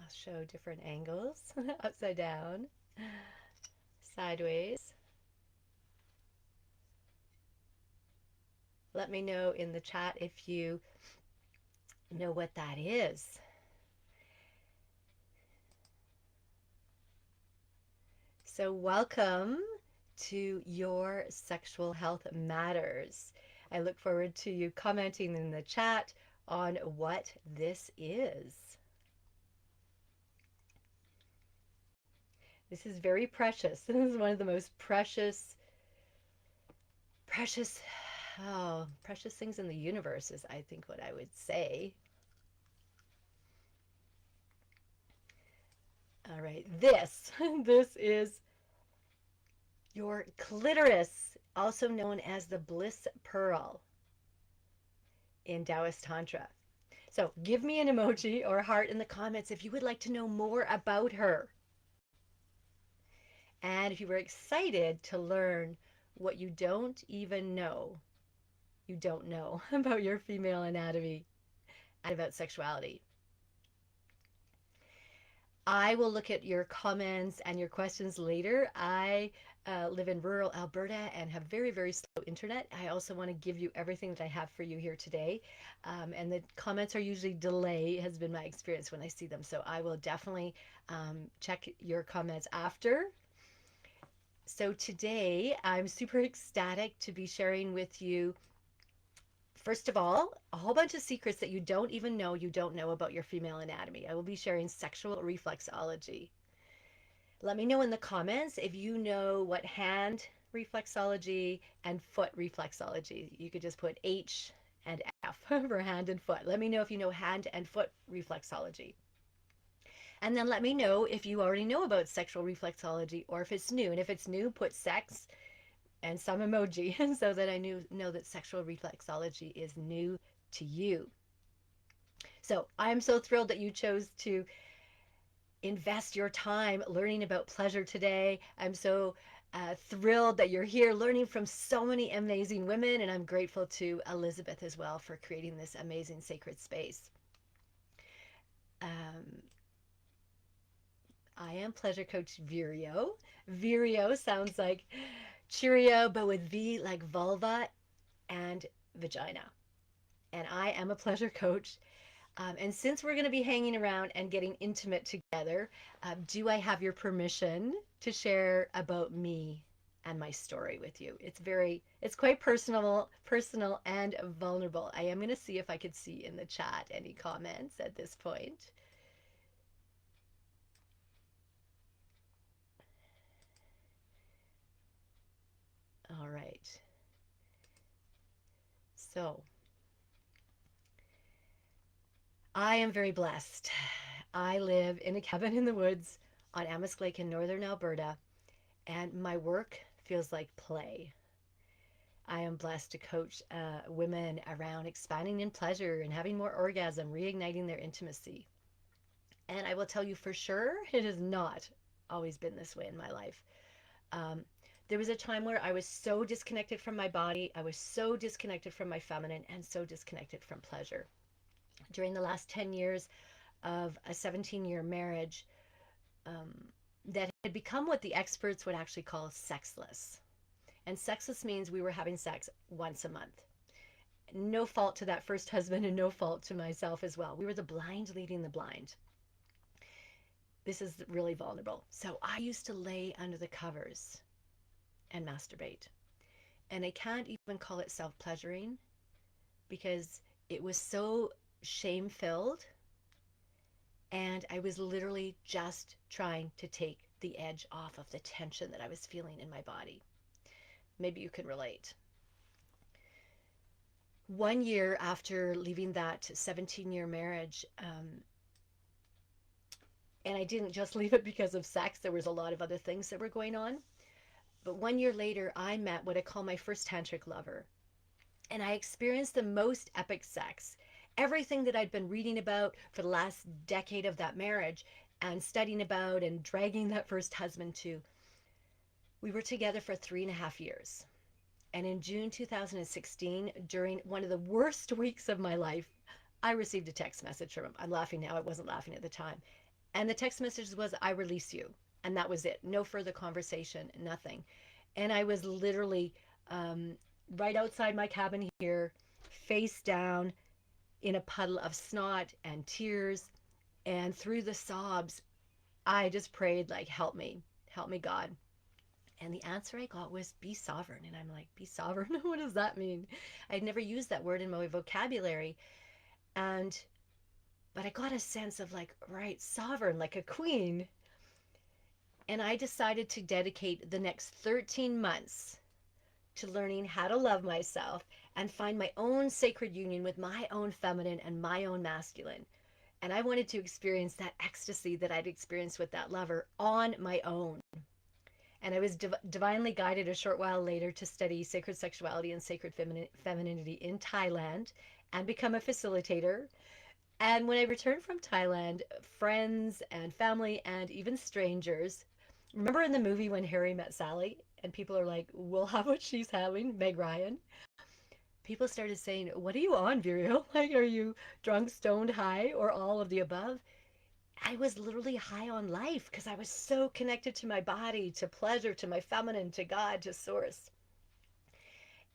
I'll show different angles, upside down, sideways. Let me know in the chat if you know what that is. So welcome to Your Sexual Health Matters. I look forward to you commenting in the chat on what this is. This is very precious. This is one of the most precious things in the universe is, I think, what I would say. All right, this is your clitoris, also known as the bliss pearl in Taoist Tantra. So give me an emoji or a heart in the comments if you would like to know more about her. And if you were excited to learn what you don't even know, about your female anatomy and about sexuality. I will look at your comments and your questions later. I live in rural Alberta and have very, very slow internet. I also want to give you everything that I have for you here today. And the comments are usually delay, has been my experience when I see them. So I will definitely check your comments after. So today I'm super ecstatic to be sharing with you, first of all, a whole bunch of secrets that you don't even know about your female anatomy. I will be sharing sexual reflexology. Let me know in the comments if you know what hand reflexology and foot reflexology. You could just put H and F for hand and foot. Let me know if you know hand and foot reflexology. And then let me know if you already know about sexual reflexology or if it's new. And if it's new, put sex and some emoji so that I know that sexual reflexology is new to you. So I'm so thrilled that you chose to invest your time learning about pleasure today. I'm so thrilled that you're here learning from so many amazing women, and I'm grateful to Elizabeth as well for creating this amazing sacred space. I am pleasure coach Vireo. Vireo sounds like Cheerio, but with V like vulva and vagina. And I am a pleasure coach. And since we're going to be hanging around and getting intimate together, do I have your permission to share about me and my story with you? It's quite personal and vulnerable. I am going to see if I could see in the chat any comments at this point. All right. So I am very blessed. I live in a cabin in the woods on Amisk Lake in northern Alberta, and my work feels like play. I am blessed to coach women around expanding in pleasure and having more orgasm, reigniting their intimacy. And I will tell you for sure, it has not always been this way in my life. There was a time where I was so disconnected from my body, I was so disconnected from my feminine, and so disconnected from pleasure. During the last 10 years of a 17-year marriage, that had become what the experts would actually call sexless. And sexless means we were having sex once a month. No fault to that first husband and no fault to myself as well. We were the blind leading the blind. This is really vulnerable. So I used to lay under the covers and masturbate. And I can't even call it self-pleasuring because it was so shame-filled, and I was literally just trying to take the edge off of the tension that I was feeling in my body. Maybe you can relate. 1 year after leaving that 17-year marriage, and I didn't just leave it because of sex, there was a lot of other things that were going on. But 1 year later, I met what I call my first tantric lover. And I experienced the most epic sex. Everything that I'd been reading about for the last decade of that marriage and studying about and dragging that first husband to. We were together for 3.5 years. And in June 2016, during one of the worst weeks of my life, I received a text message from him. I'm laughing now. I wasn't laughing at the time. And the text message was, I release you. And that was it. No further conversation, nothing. And I was literally um, right outside my cabin here, face down in a puddle of snot and tears. And through the sobs, I just prayed, like, help me, God. And the answer I got was, be sovereign. And I'm like, be sovereign? What does that mean? I'd never used that word in my vocabulary. And, but I got a sense of like, right, sovereign, like a queen. And I decided to dedicate the next 13 months to learning how to love myself and find my own sacred union with my own feminine and my own masculine. And I wanted to experience that ecstasy that I'd experienced with that lover on my own. And I was divinely guided a short while later to study sacred sexuality and sacred femininity in Thailand and become a facilitator. And when I returned from Thailand, friends and family and even strangers, remember in the movie when Harry met Sally and people are like, we'll have what she's having, Meg Ryan? People started saying, what are you on, Virio? Like, are you drunk, stoned, high, or all of the above? I was literally high on life because I was so connected to my body, to pleasure, to my feminine, to God, to source.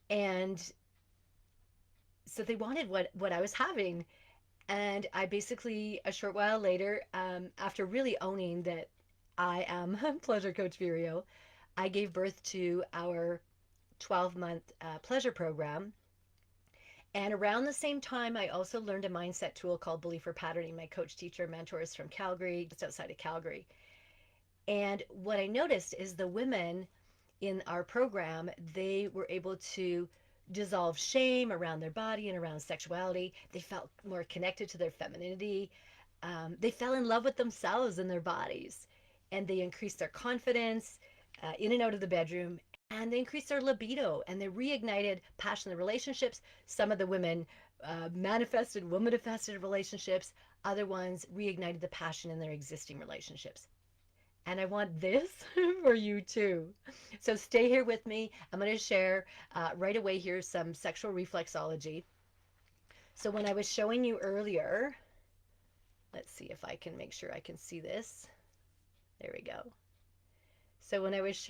And so they wanted what I was having. And I basically, a short while later, after really owning that I am Pleasure Coach Virio, I gave birth to our 12-month pleasure program. And around the same time, I also learned a mindset tool called Belief or Patterning. My coach, teacher, mentor is from Calgary, just outside of Calgary. And what I noticed is the women in our program, they were able to dissolve shame around their body and around sexuality. They felt more connected to their femininity. They fell in love with themselves and their bodies. And they increased their confidence in and out of the bedroom. And they increased their libido and they reignited passionate relationships. Some of the women manifested, womanifested relationships. Other ones reignited the passion in their existing relationships. And I want this for you too. So stay here with me. I'm going to share right away here some sexual reflexology. So when I was showing you earlier, let's see if I can make sure I can see this. There we go. So when I was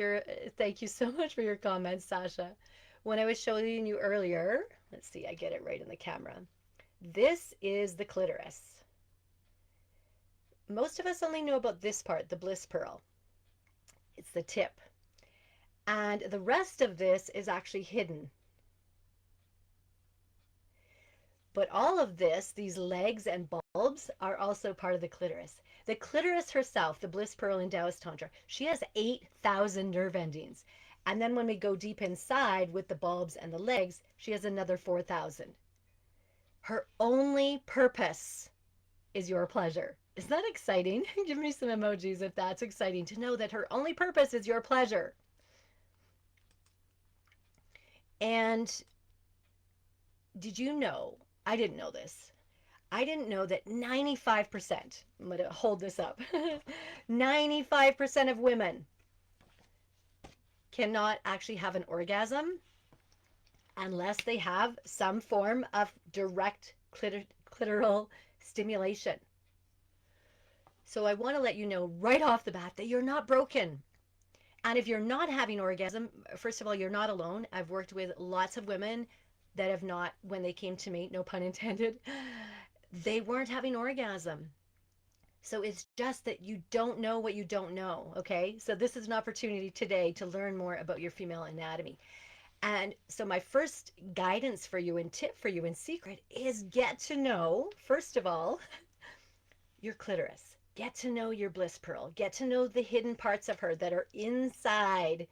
thank you so much for your comments, Sasha. When I was showing you earlier, let's see, I get it right in the camera. This is the clitoris. Most of us only know about this part, the bliss pearl. It's the tip. And the rest of this is actually hidden. But all of this, these legs and bulbs, are also part of the clitoris. The clitoris herself, the bliss pearl in Taoist Tantra, she has 8,000 nerve endings. And then when we go deep inside with the bulbs and the legs, she has another 4,000. Her only purpose is your pleasure. Isn't that exciting? Give me some emojis if that's exciting to know that her only purpose is your pleasure. And did you know, I didn't know this, I didn't know that 95%, I'm going to hold this up, 95% of women cannot actually have an orgasm unless they have some form of direct clitoral stimulation. So I want to let you know right off the bat that you're not broken. And if you're not having orgasm, first of all, you're not alone. I've worked with lots of women that have not, when they came to me, no pun intended, they weren't having orgasm. So it's just that you don't know what you don't know, okay? So this is an opportunity today to learn more about your female anatomy. And so my first guidance for you and tip for you in secret is get to know, first of all, your clitoris. Get to know your bliss pearl. Get to know the hidden parts of her that are inside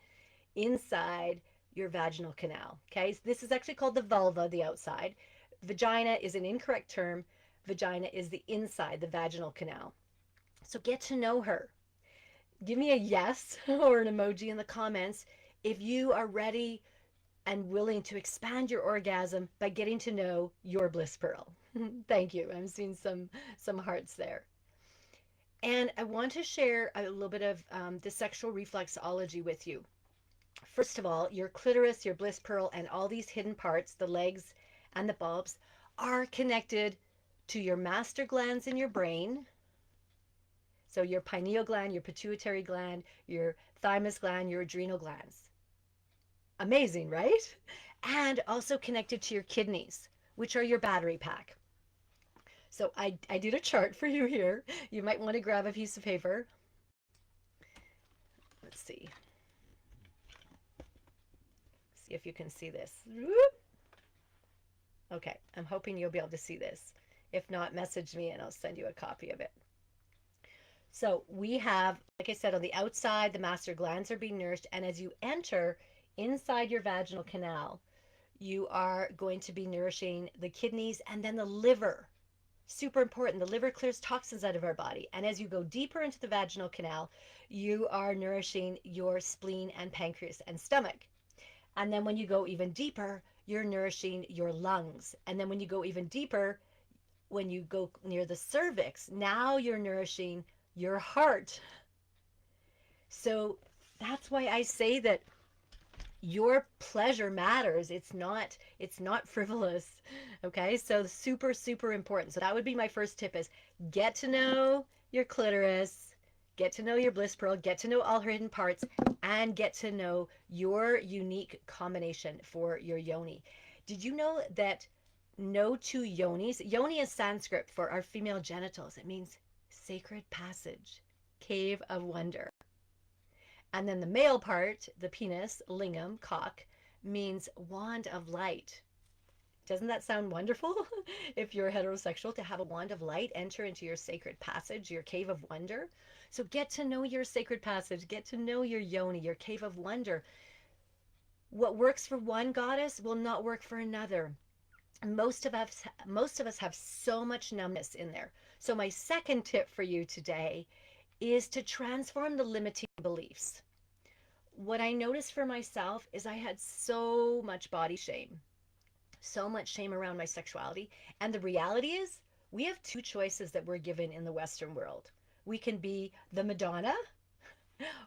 your vaginal canal. Okay, so this is actually called the vulva, the outside. Vagina is an incorrect term. Vagina is the inside, the vaginal canal. So get to know her. Give me a yes or an emoji in the comments if you are ready and willing to expand your orgasm by getting to know your bliss pearl. Thank you. I'm seeing some hearts there. And I want to share a little bit of the sexual reflexology with you. First of all, your clitoris, your bliss pearl, and all these hidden parts, the legs and the bulbs, are connected to your master glands in your brain. So your pineal gland, your pituitary gland, your thymus gland, your adrenal glands. Amazing, right? And also connected to your kidneys, which are your battery pack. So I did a chart for you here. You might want to grab a piece of paper. Let's see. See if you can see this. Okay, I'm hoping you'll be able to see this. If not, message me and I'll send you a copy of it. So we have, like I said, on the outside, the master glands are being nourished. And as you enter inside your vaginal canal, you are going to be nourishing the kidneys and then the liver. Super important. The liver clears toxins out of our body. And as you go deeper into the vaginal canal, you are nourishing your spleen and pancreas and stomach. And then when you go even deeper, you're nourishing your lungs. And then when you go even deeper, when you go near the cervix, now you're nourishing your heart. So that's why I say that your pleasure matters. It's not frivolous. Okay? So super, super important. So that would be my first tip is get to know your clitoris, get to know your bliss pearl, get to know all her hidden parts, and get to know your unique combination for your yoni. Did you know that no two yonis, yoni is Sanskrit for our female genitals. It means sacred passage, cave of wonder. And then the male part, the penis, lingam, cock, means wand of light. Doesn't that sound wonderful? If you're heterosexual, to have a wand of light enter into your sacred passage, your cave of wonder. So get to know your sacred passage, get to know your yoni, your cave of wonder. What works for one goddess will not work for another. Most of us have so much numbness in there. So my second tip for you today is to transform the limiting beliefs. What I noticed for myself is I had so much body shame, so much shame around my sexuality. And the reality is, we have two choices that we're given in the Western world. We can be the Madonna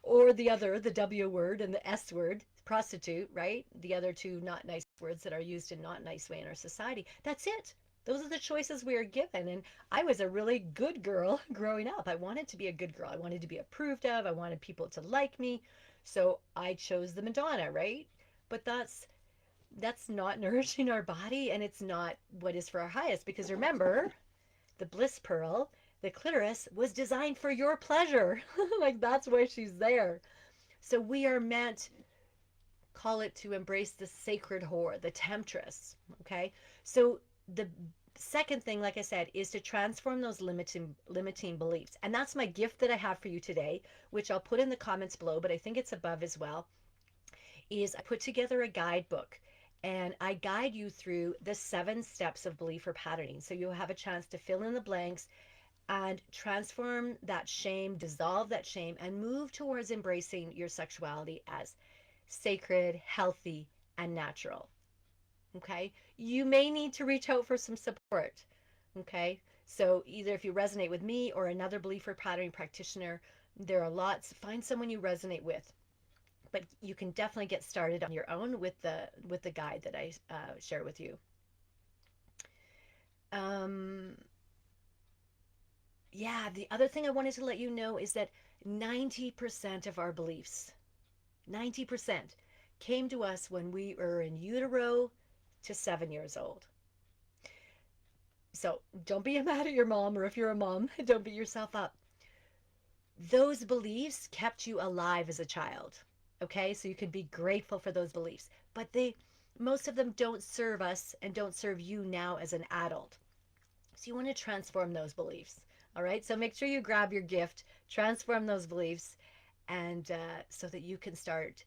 or the other, the W word and the S word, prostitute, right? The other two not nice words that are used in not nice way in our society. That's it. Those are the choices we are given. And I was a really good girl growing up. I wanted to be a good girl. I wanted to be approved of. I wanted people to like me. So I chose the Madonna, right? But that's not nourishing our body, and it's not what is for our highest, because remember, the bliss pearl, the clitoris, was designed for your pleasure. Like, that's why she's there. So we are meant, call it, to embrace the sacred whore, the temptress. Okay, so the second thing, like I said, is to transform those limiting beliefs. And that's my gift that I have for you today, which I'll put in the comments below, but I think it's above as well, is I put together a guidebook and I guide you through the 7 steps of belief or patterning. So you'll have a chance to fill in the blanks and transform that shame, dissolve that shame, and move towards embracing your sexuality as sacred, healthy, and natural. Okay? You may need to reach out for some support. Okay? So either if you resonate with me or another belief or patterning practitioner, there are lots. Find someone you resonate with. But you can definitely get started on your own with the guide that I share with you. Yeah, the other thing I wanted to let you know is that 90% of our beliefs, 90%, came to us when we were in utero to 7 years old. So don't be mad at your mom, or if you're a mom, don't beat yourself up. Those beliefs kept you alive as a child. Okay, so you can be grateful for those beliefs, but most of them don't serve us and don't serve you now as an adult. So you want to transform those beliefs. All right, so make sure you grab your gift, transform those beliefs, and so that you can start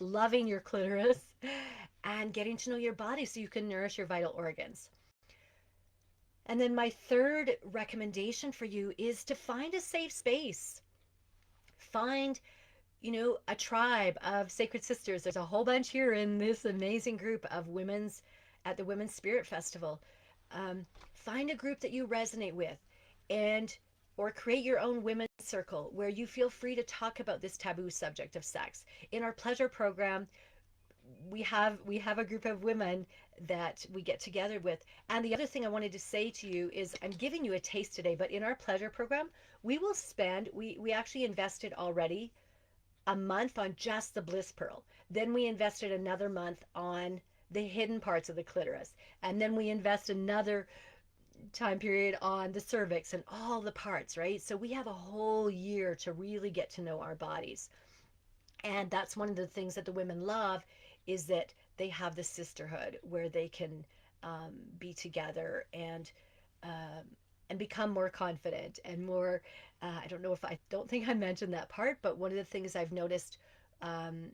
loving your clitoris and getting to know your body so you can nourish your vital organs. And then my third recommendation for you is to find a safe space. Find a tribe of sacred sisters. There's a whole bunch here in this amazing group of women's at the Women's Spirit Festival. Find a group that you resonate with, or create your own women's circle where you feel free to talk about this taboo subject of sex. In our pleasure program, we have a group of women that we get together with. And the other thing I wanted to say to you is I'm giving you a taste today, but in our pleasure program, we actually invested already a month on just the bliss pearl. Then we invested another month on the hidden parts of the clitoris. And then we invest another time period on the cervix and all the parts, right? So we have a whole year to really get to know our bodies. And that's one of the things that the women love is that they have the sisterhood where they can be together um, and become more confident and more. I don't know if I don't think I mentioned that part, but one of the things I've noticed um,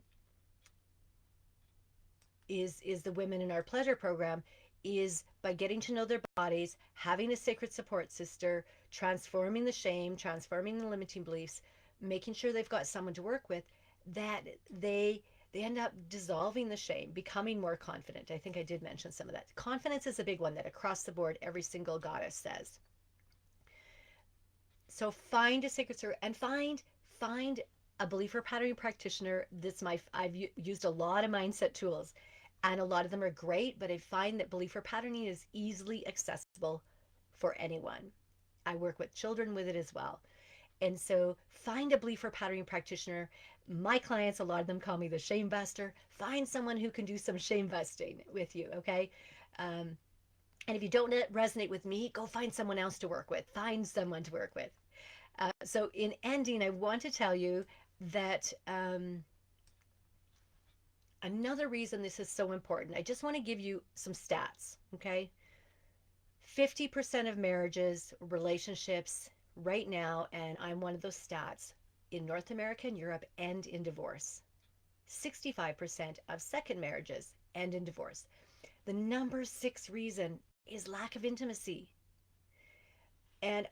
is the women in our pleasure program is by getting to know their bodies, having a sacred support sister, transforming the shame, transforming the limiting beliefs, making sure they've got someone to work with, that they end up dissolving the shame, becoming more confident. I think I did mention some of that. Confidence is a big one that across the board every single goddess says. So find a sacred circle and find a believer patterning practitioner. I've used a lot of mindset tools, and a lot of them are great. But I find that believer patterning is easily accessible for anyone. I work with children with it as well. And so find a believer patterning practitioner. My clients, a lot of them call me the shame buster. Find someone who can do some shame busting with you, okay? Um, and if you don't resonate with me, go find someone else to work with. Find someone to work with. So in ending, I want to tell you that another reason this is so important, I just want to give you some stats, okay? 50% of marriages, relationships right now, and I'm one of those stats, in North America and Europe end in divorce. 65% of second marriages end in divorce. The number six reason is lack of intimacy. And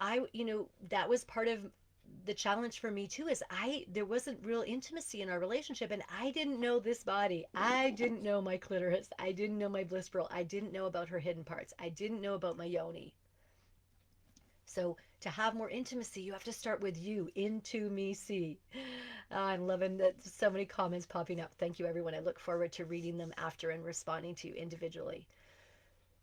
that was part of the challenge for me too, is there wasn't real intimacy in our relationship, and I didn't know this body. I didn't know my clitoris. I didn't know my bliss pearl. I didn't know about her hidden parts. I didn't know about my yoni. So to have more intimacy, you have to start with you. Into me, see. I'm loving that. So many comments popping up. Thank you, everyone. I look forward to reading them after and responding to you individually.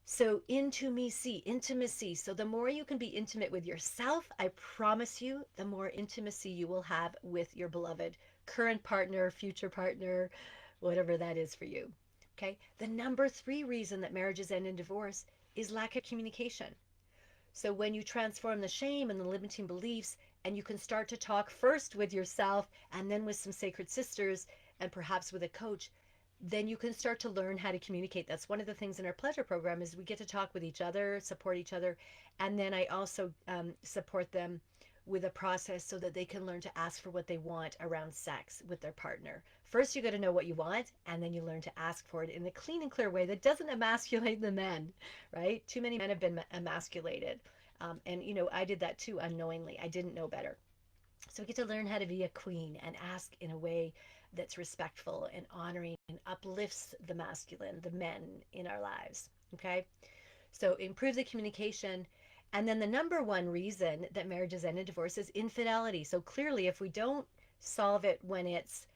So into me, see, intimacy. So the more you can be intimate with yourself, I promise you, the more intimacy you will have with your beloved current partner, future partner, whatever that is for you. Okay. The number three reason that marriages end in divorce is lack of communication. So when you transform the shame and the limiting beliefs, and you can start to talk first with yourself and then with some sacred sisters and perhaps with a coach, then you can start to learn how to communicate. That's one of the things in our pleasure program is we get to talk with each other, support each other, and then I also support them with a process so that they can learn to ask for what they want around sex with their partner. First, you got to know what you want, and then you learn to ask for it in a clean and clear way that doesn't emasculate the men, right? Too many men have been emasculated. And, I did that too unknowingly. I didn't know better. So we get to learn how to be a queen and ask in a way that's respectful and honoring and uplifts the masculine, the men in our lives. Okay. So improve the communication. And then the number one reason that marriages end in divorce is infidelity. So clearly, if we don't solve it when it's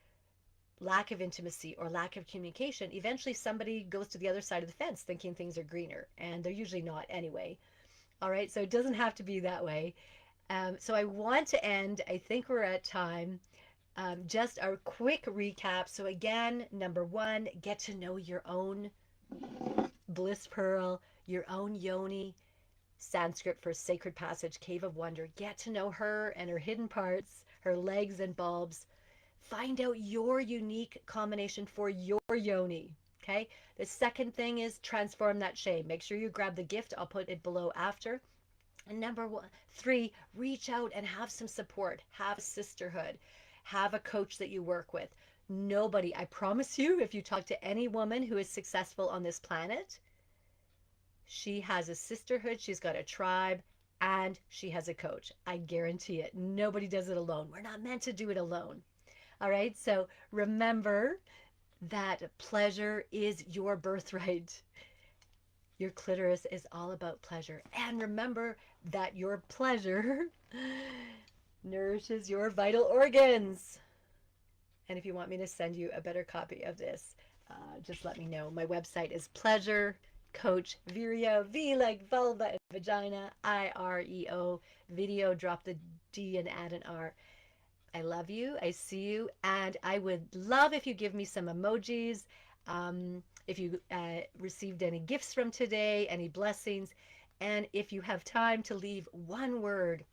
lack of intimacy or lack of communication, eventually somebody goes to the other side of the fence thinking things are greener, and they're usually not anyway. All right. So it doesn't have to be that way. So I want to end, I think we're at time. Just a quick recap. So again, number one, get to know your own bliss pearl, your own yoni, Sanskrit for sacred passage, cave of wonder. Get to know her and her hidden parts, her legs and bulbs. Find out your unique combination for your yoni. Okay. The second thing is transform that shame. Make sure you grab the gift. I'll put it below after. And number three, reach out and have some support. Have sisterhood. Have a coach that you work with. Nobody, I promise you, if you talk to any woman who is successful on this planet, she has a sisterhood, she's got a tribe, and she has a coach. I guarantee it. Nobody does it alone. We're not meant to do it alone. All right, so remember that pleasure is your birthright. Your clitoris is all about pleasure. And remember that your pleasure nourishes your vital organs. And if you want me to send you a better copy of this, just let me know. My website is Pleasure Coach Vireo, V like vulva and vagina, IREO, video, drop the D and add an R. I love you. I see you. And I would love if you give me some emojis. If you received any gifts from today, any blessings. And if you have time to leave one word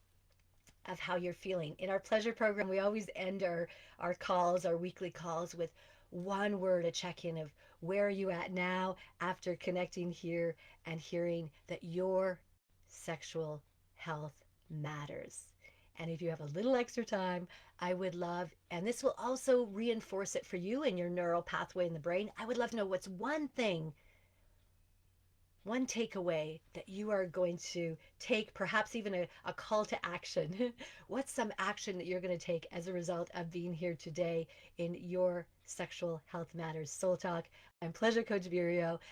of how you're feeling. In our pleasure program, we always end our calls, our weekly calls, with one word, a check in of where are you at now after connecting here and hearing that your sexual health matters. And if you have a little extra time, I would love, and this will also reinforce it for you in your neural pathway in the brain. I would love to know what's one thing, one takeaway that you are going to take, perhaps even a call to action. What's some action that you're going to take as a result of being here today in your Sexual Health Matters Soul Talk? I'm Pleasure Coach Vireo.